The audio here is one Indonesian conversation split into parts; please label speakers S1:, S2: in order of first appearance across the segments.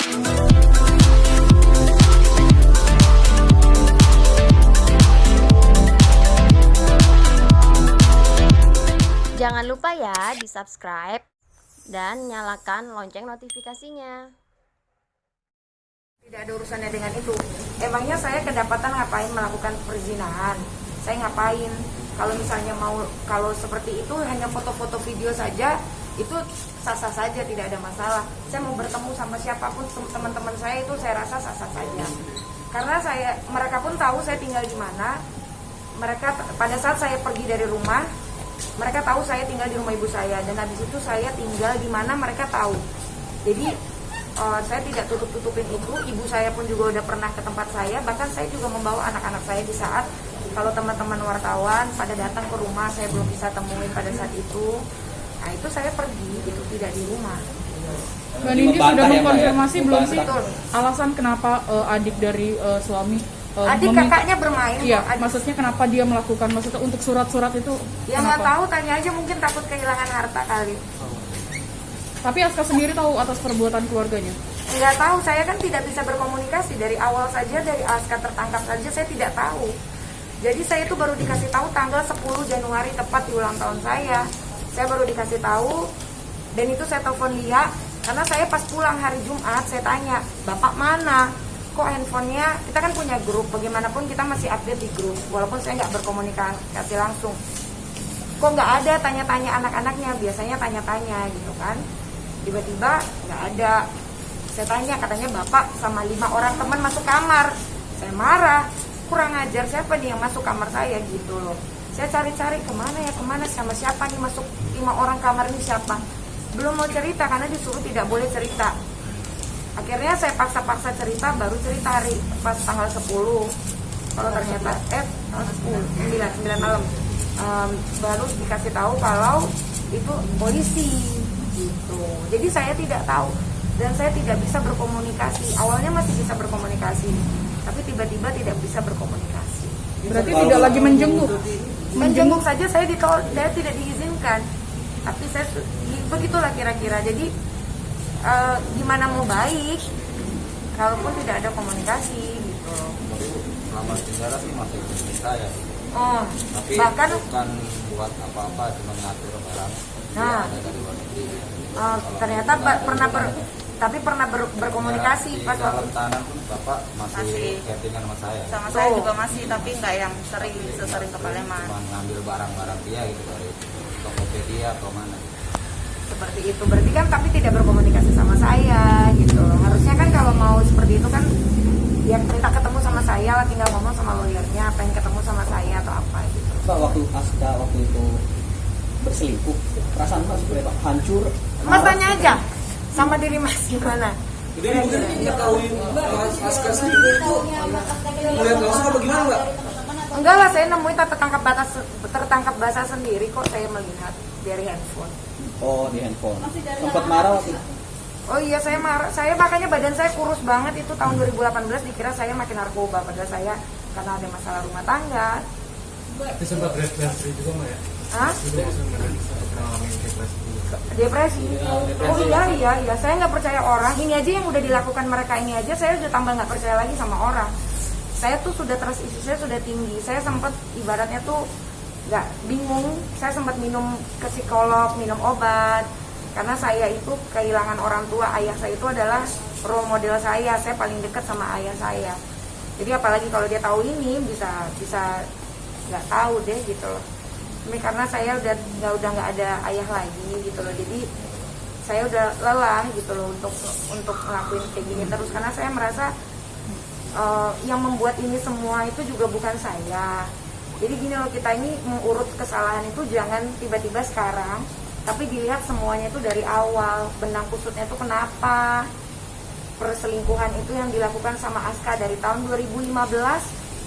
S1: Jangan lupa ya di-subscribe dan nyalakan lonceng notifikasinya.
S2: Tidak ada urusannya dengan itu. Emangnya saya kedapatan ngapain melakukan perzinahan? Saya ngapain? Kalau misalnya kalau seperti itu hanya foto-foto video saja, itu sah-sah saja, tidak ada masalah. Saya mau bertemu sama siapapun teman-teman saya, itu saya rasa sah-sah saja. Karena mereka pun tahu saya tinggal di mana. Mereka pada saat saya pergi dari rumah, mereka tahu saya tinggal di rumah ibu saya, dan habis itu saya tinggal di mana mereka tahu. Jadi saya tidak tutup-tutupin itu. Ibu saya pun juga udah pernah ke tempat saya. Bahkan saya juga membawa anak-anak saya di saat kalau teman-teman wartawan pada datang ke rumah, saya belum bisa temuin pada saat itu. Nah itu saya pergi, itu tidak di rumah.
S3: Mbak Nindi sudah mengkonfirmasi belum sih alasan kenapa adik dari suami
S2: adik kakaknya bermain?
S3: Iya, maksudnya kenapa dia melakukan, maksudnya untuk surat-surat itu?
S2: Ya nggak tahu, tanya aja, mungkin takut kehilangan harta kali.
S3: Tapi Aska sendiri tahu atas perbuatan keluarganya?
S2: Nggak tahu, saya kan tidak bisa berkomunikasi dari awal saja, dari Aska tertangkap saja saya tidak tahu. Jadi saya itu baru dikasih tahu tanggal 10 Januari tepat di ulang tahun saya. Saya baru dikasih tahu, dan itu saya telepon Lia karena saya pas pulang hari Jumat saya tanya, "Bapak mana? Kok handphonenya, kita kan punya grup, bagaimanapun kita masih update di grup, walaupun saya nggak berkomunikasi langsung. Kok nggak ada tanya-tanya anak-anaknya, biasanya tanya-tanya gitu kan. Tiba-tiba nggak ada. Saya tanya, katanya bapak sama 5 orang teman masuk kamar. Saya marah, kurang ajar, siapa nih yang masuk kamar saya gitu loh. Saya cari-cari kemana, sama siapa nih masuk 5 orang kamar ini siapa. Belum mau cerita karena disuruh tidak boleh cerita. Akhirnya saya paksa-paksa cerita, baru cerita hari pas tanggal 10. Kalau ternyata tanggal 10, 9 malam. Baru dikasih tahu kalau itu polisi gitu. Jadi saya tidak tahu dan saya tidak bisa berkomunikasi. Awalnya masih bisa berkomunikasi, tapi tiba-tiba tidak bisa berkomunikasi.
S3: Berarti tidak lagi menjenguk?
S2: Menjenguk saja saya tidak diizinkan. Tapi saya begitulah kira-kira. Jadi gimana mau baik kalaupun tidak ada komunikasi gitu.
S4: Selama penjara sih masih bisa ya. Tapi
S2: bahkan
S4: bukan buat apa-apa, cuma ngatur barang.
S2: Nah,
S4: ada dari luar negeri.
S2: ternyata pernah berkomunikasi
S4: Di
S2: pas
S4: dalam
S2: waktu
S4: tahanan pun bapak masih chattingan sama saya.
S5: Sama saya juga masih, tapi nggak yang sesering ke Palembang.
S4: Cuma ngambil barang-barang dia gitu dari Tokopedia atau mana gitu.
S2: seperti itu. Berarti kan tapi tidak berkomunikasi sama saya gitu. Harusnya kan kalau mau seperti itu kan dia minta ketemu sama saya, tinggal ngomong sama lawyernya, pengen ketemu sama saya atau apa gitu.
S6: Mbak, waktu Aska waktu itu berselingkuh, perasaan Mbak seperti apa? Hancur?
S2: Mas tanya aja sama diri Mas gimana?
S7: Jadi mungkin mengetahui Aska selingkuh itu melihat langsung apa gimana Mbak?
S2: Enggak lah, saya nemuin tertangkap basah sendiri kok, saya melihat dari handphone.
S6: Oh, di handphone. Sempat marah waktu itu?
S2: Oh iya, saya marah. Saya makanya badan saya kurus banget itu tahun 2018, dikira saya makin narkoba, padahal saya karena ada masalah rumah tangga.
S7: Itu sempat depresi juga Mbak ya?
S2: Hah? Depresi. Oh iya. Saya nggak percaya orang. Ini aja yang udah dilakukan mereka ini aja, saya udah tambah nggak percaya lagi sama orang. Saya tuh sudah trust issue saya sudah tinggi. Saya sempat ibaratnya tuh nggak bingung. Saya sempat minum ke psikolog, minum obat. Karena saya itu kehilangan orang tua. Ayah saya itu adalah role model saya. Saya paling dekat sama ayah saya. Jadi apalagi kalau dia tahu ini bisa nggak tahu deh gitu loh. Ini karena saya udah nggak ada ayah lagi gitu loh. Jadi saya udah lelah gitu loh untuk ngelakuin kayak gini terus, karena saya merasa yang membuat ini semua itu juga bukan saya. Jadi gini loh, kita ini mengurut kesalahan itu jangan tiba-tiba sekarang, tapi dilihat semuanya itu dari awal. Benang kusutnya itu kenapa perselingkuhan itu yang dilakukan sama Aska dari tahun 2015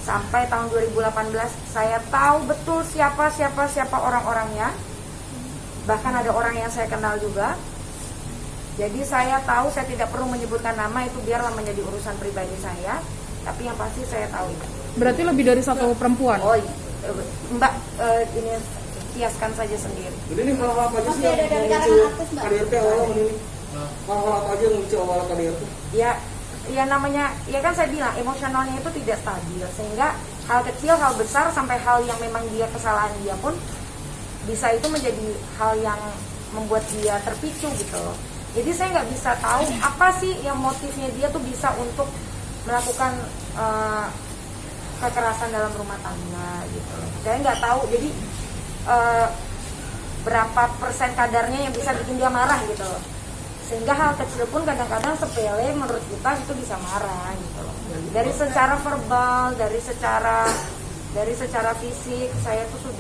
S2: sampai tahun 2018. Saya tahu betul siapa orang-orangnya. Bahkan ada orang yang saya kenal juga. Jadi saya tahu, saya tidak perlu menyebutkan nama, itu biarlah menjadi urusan pribadi saya. Tapi yang pasti saya tahu itu.
S3: Berarti lebih dari satu perempuan?
S2: Oh Mbak, ini kiaskan saja sendiri.
S7: Jadi ini hal-hal apa aja sih yang muncul KDRT awal ini? Hal-hal apa aja yang memicu awal kalian tuh?
S2: Ya namanya, ya kan saya bilang emosionalnya itu tidak stabil, sehingga hal kecil, hal besar, sampai hal yang memang dia kesalahan dia pun bisa itu menjadi hal yang membuat dia terpicu gitu loh. Jadi saya nggak bisa tahu apa sih yang motifnya dia tuh bisa untuk melakukan kekerasan dalam rumah tangga gitu loh. Saya nggak tahu, jadi berapa persen kadarnya yang bisa bikin dia marah gitu loh. Sehingga hal kecil pun kadang-kadang sepele menurut kita itu bisa marah gitu loh. Dari secara verbal, dari secara fisik saya tuh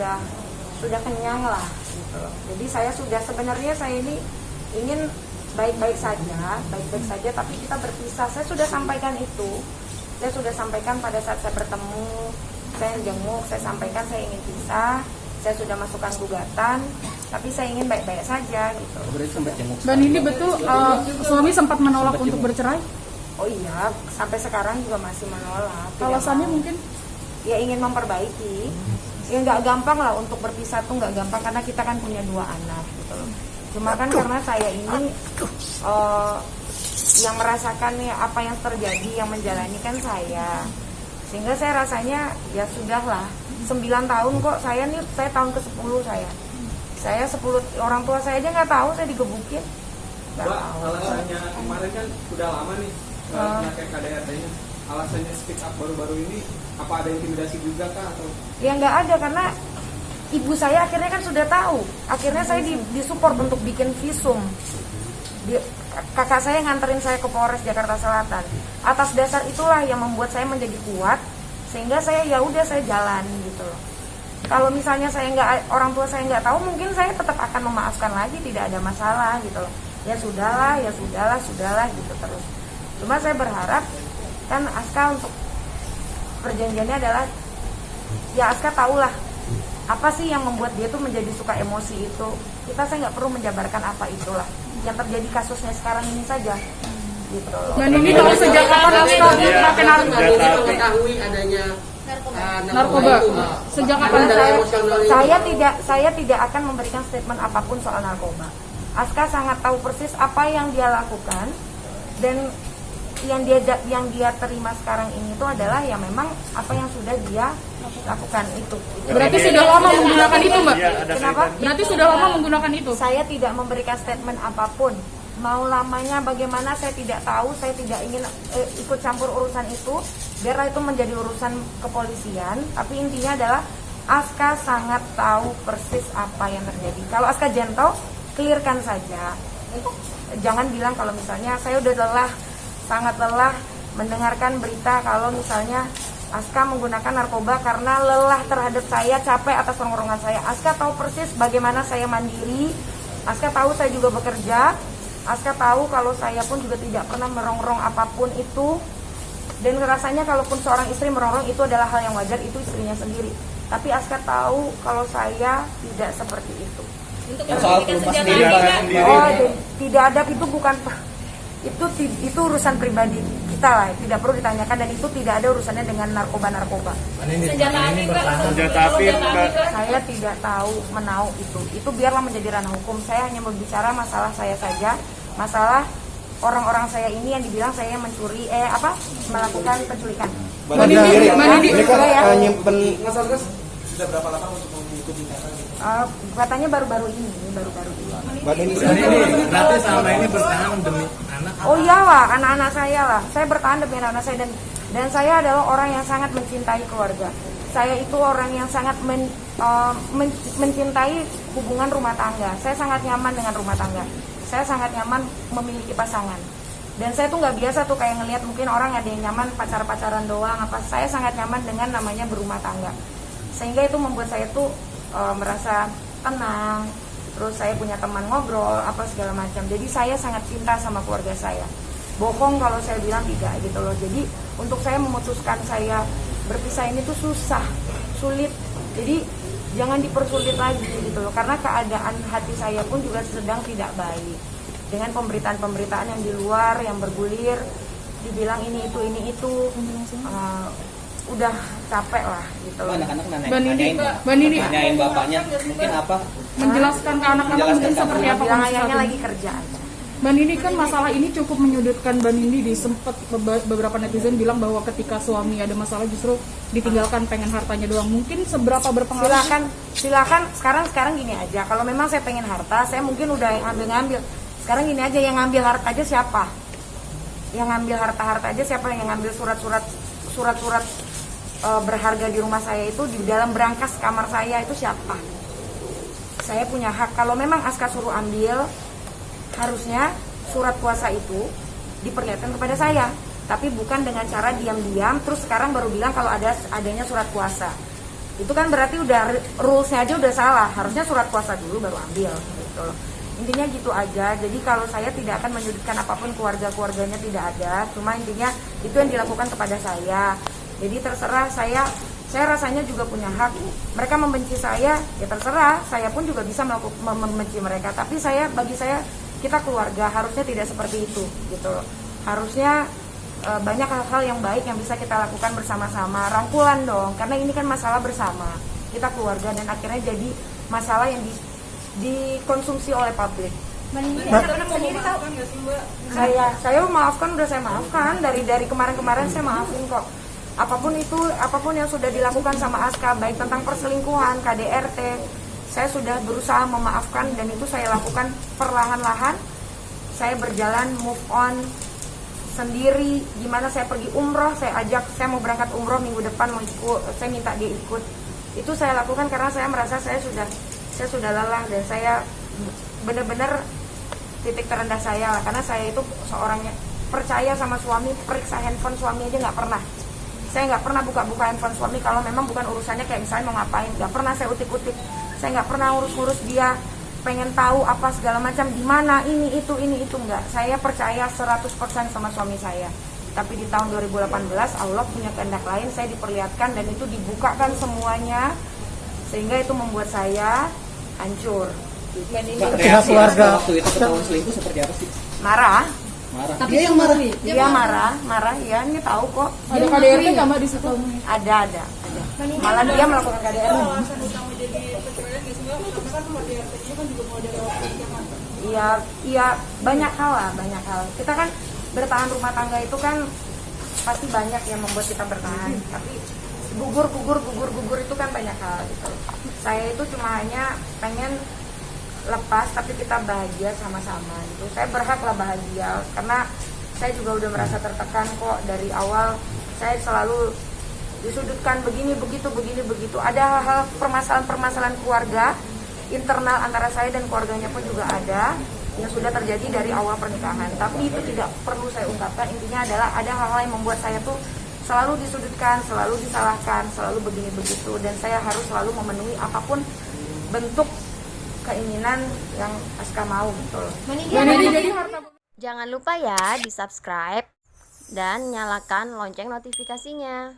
S2: sudah kenyang lah gitu loh. Jadi saya sebenarnya saya ini ingin baik-baik saja, tapi kita berpisah. Saya sudah sampaikan itu. Saya sudah sampaikan pada saat saya bertemu, saya jenguk, saya sampaikan saya ingin pisah. Saya sudah masukkan gugatan, tapi saya ingin baik-baik saja gitu.
S6: Berarti sampai jenguk.
S3: Dan ini betul suami sempat menolak untuk bercerai?
S2: Oh iya, sampai sekarang juga masih menolak. Tidak
S3: Alasannya
S2: mau.
S3: mungkin?
S2: Ya ingin memperbaiki. Ya nggak gampang lah untuk berpisah tuh, nggak gampang karena kita kan punya 2 anak gitu loh. Cuma kan karena saya ini yang merasakan nih apa yang terjadi, yang menjalani kan saya, sehingga saya rasanya ya sudahlah. 9 tahun kok saya tahun ke-10 saya 10 orang tua saya aja nggak tahu saya digebukin.
S8: Mbak, alasannya kemarin kan udah lama nih pakai KDRT-nya. Alasannya speak up baru-baru ini apa ada intimidasi juga kah atau?
S2: Ya nggak ada, karena ibu saya akhirnya kan sudah tahu. Akhirnya saya disupport untuk bikin visum. Kakak saya nganterin saya ke Polres Jakarta Selatan. Atas dasar itulah yang membuat saya menjadi kuat, sehingga saya ya udah saya jalan gitu loh. Kalau misalnya orang tua saya nggak tahu, mungkin saya tetap akan memaafkan lagi, tidak ada masalah gitu loh. Ya sudahlah gitu terus. Cuma saya berharap kan Aska untuk perjanjiannya adalah ya Aska tahulah apa sih yang membuat dia tuh menjadi suka emosi itu. Saya nggak perlu menjabarkan apa itulah yang terjadi kasusnya sekarang ini saja gitu loh.
S3: Dan ini kalau sejak kapan Aska pakai
S7: mengetahui adanya
S3: narkoba? Sejak kapan?
S2: Saya tidak akan memberikan statement apapun soal narkoba. Aska sangat tahu persis apa yang dia lakukan, dan yang dia terima sekarang ini itu adalah ya memang apa yang sudah dia lakukan itu.
S3: Berarti sudah lama menggunakan itu, Mbak?
S2: Kenapa?
S3: Berarti sudah lama menggunakan itu?
S2: Saya tidak memberikan statement apapun. Mau lamanya bagaimana saya tidak tahu, saya tidak ingin ikut campur urusan itu. Biarlah itu menjadi urusan kepolisian, tapi intinya adalah Aska sangat tahu persis apa yang terjadi. Kalau Aska gentle, clearkan saja. Jangan bilang kalau misalnya saya udah sangat lelah mendengarkan berita kalau misalnya Aska menggunakan narkoba karena lelah terhadap saya, capek atas rongrongan saya. Aska tahu persis bagaimana saya mandiri. Aska tahu saya juga bekerja. Aska tahu kalau saya pun juga tidak pernah merongrong apapun itu. Dan rasanya kalaupun seorang istri merongrong itu adalah hal yang wajar, itu istrinya sendiri. Tapi Aska tahu kalau saya tidak seperti itu.
S6: Soal pelumas sendiri,
S2: Tidak ada, itu bukan itu urusan pribadi kita lah, tidak perlu ditanyakan, dan itu tidak ada urusannya dengan narkoba.
S8: Senjata api,
S2: Saya tidak tahu menau itu biarlah menjadi ranah hukum. Saya hanya berbicara masalah saya saja, masalah orang-orang saya ini yang dibilang saya mencuri melakukan penculikan.
S7: Sudah berapa lama untuk mengikuti
S2: Katanya baru-baru ini.
S8: berarti selama ini bertahan demi anak.
S2: Oh iyalah, anak-anak saya lah. Saya bertahan demi anak-anak saya, dan saya adalah orang yang sangat mencintai keluarga. Saya itu orang yang sangat mencintai hubungan rumah tangga. Saya sangat nyaman dengan rumah tangga. Saya sangat nyaman memiliki pasangan. Dan saya tuh nggak biasa tuh kayak ngelihat mungkin orang ada yang nyaman pacaran doang apa. Saya sangat nyaman dengan namanya berumah tangga. Sehingga itu membuat saya tuh merasa tenang. Terus saya punya teman ngobrol apa segala macam. Jadi saya sangat cinta sama keluarga saya. Bohong kalau saya bilang tidak gitu loh. Jadi untuk saya memutuskan saya berpisah ini tuh sulit. Jadi jangan dipersulit lagi gitu loh. Karena keadaan hati saya pun juga sedang tidak baik. Dengan pemberitaan-pemberitaan yang di luar, yang bergulir, dibilang ini itu, udah capek lah gitu loh.
S6: Anak-anak
S3: nanyain
S6: bapaknya mungkin apa?
S3: Menjelaskan ke anak-anak mungkin seperti apa
S2: Bilang
S3: kondisi
S2: ayahnya
S3: saat
S2: lagi
S3: ini?
S2: kerja aja.
S3: Mbak Nindi, kan masalah ini cukup menyudutkan Mbak Nindi. Sempat beberapa netizen bilang bahwa ketika suami ada masalah justru ditinggalkan, pengen hartanya doang. Mungkin seberapa berpengaruh?
S2: Silakan sekarang gini aja. Kalau memang saya pengen harta, saya mungkin udah ngambil. Sekarang gini aja, yang ngambil harta aja siapa? Yang ngambil harta aja siapa? Yang ngambil surat-surat berharga di rumah saya itu, di dalam berangkas kamar saya itu siapa? Saya punya hak. Kalau memang Aska suruh ambil, harusnya surat kuasa itu diperlihatkan kepada saya, tapi bukan dengan cara diam-diam terus sekarang baru bilang kalau adanya surat kuasa. Itu kan berarti udah rulesnya aja udah salah. Harusnya surat kuasa dulu baru ambil gitu loh. Intinya gitu aja. Jadi kalau saya tidak akan menyudutkan apapun, keluarganya tidak ada. Cuma intinya itu yang dilakukan kepada saya. Jadi terserah, saya rasanya juga punya hak. Mereka membenci saya, ya terserah. Saya pun juga bisa membenci mereka. Tapi bagi saya kita keluarga, harusnya tidak seperti itu gitu loh. Harusnya banyak hal-hal yang baik yang bisa kita lakukan bersama-sama. Rangkulan dong, karena ini kan masalah bersama. Kita keluarga dan akhirnya jadi masalah yang dikonsumsi oleh publik. Saya maafkan, udah saya maafkan dari kemarin saya maafin kok. Apapun yang sudah dilakukan sama Aska, baik tentang perselingkuhan, KDRT, saya sudah berusaha memaafkan dan itu saya lakukan perlahan-lahan. Saya berjalan move on sendiri. Gimana saya pergi umroh, saya mau berangkat umroh minggu depan, saya minta dia ikut. Itu saya lakukan karena saya merasa saya sudah lelah dan saya benar-benar titik terendah saya lah. Karena saya itu seorangnya percaya sama suami, periksa handphone suami aja nggak pernah. Saya nggak pernah buka-buka handphone suami kalau memang bukan urusannya, kayak misalnya mau ngapain. Nggak pernah saya utik-utik. Saya nggak pernah urus-urus dia, pengen tahu apa segala macam, di mana ini itu enggak. Saya percaya 100% sama suami saya. Tapi di tahun 2018 Allah punya kehendak lain, saya diperlihatkan dan itu dibukakan semuanya, sehingga itu membuat saya hancur.
S6: Reaksi keluarga waktu itu ketahuan selingkuh seperti apa sih?
S2: Marah.
S6: Dia yang marah.
S2: Dia marah ya, ini tahu kok.
S3: Ada KDRT nggak Mbak di situ?
S2: Ada. Malah dia melakukan KDRT. Iya, banyak hal. Kita kan bertahan rumah tangga itu kan pasti banyak yang membuat kita bertahan. Tapi gugur itu kan banyak hal gitu. Saya itu cuma hanya pengen lepas tapi kita bahagia sama-sama gitu. Saya berhak lah bahagia karena saya juga udah merasa tertekan kok dari awal. Saya selalu disudutkan begini begitu. Ada hal permasalahan keluarga internal antara saya dan keluarganya pun juga ada yang sudah terjadi dari awal pernikahan. Tapi itu tidak perlu saya ungkapkan. Intinya adalah ada hal-hal yang membuat saya tuh selalu disudutkan, selalu disalahkan, selalu begini begitu, dan saya harus selalu memenuhi apapun bentuk keinginan yang Aska mau gitu loh.
S1: Jangan lupa ya di subscribe dan nyalakan lonceng notifikasinya.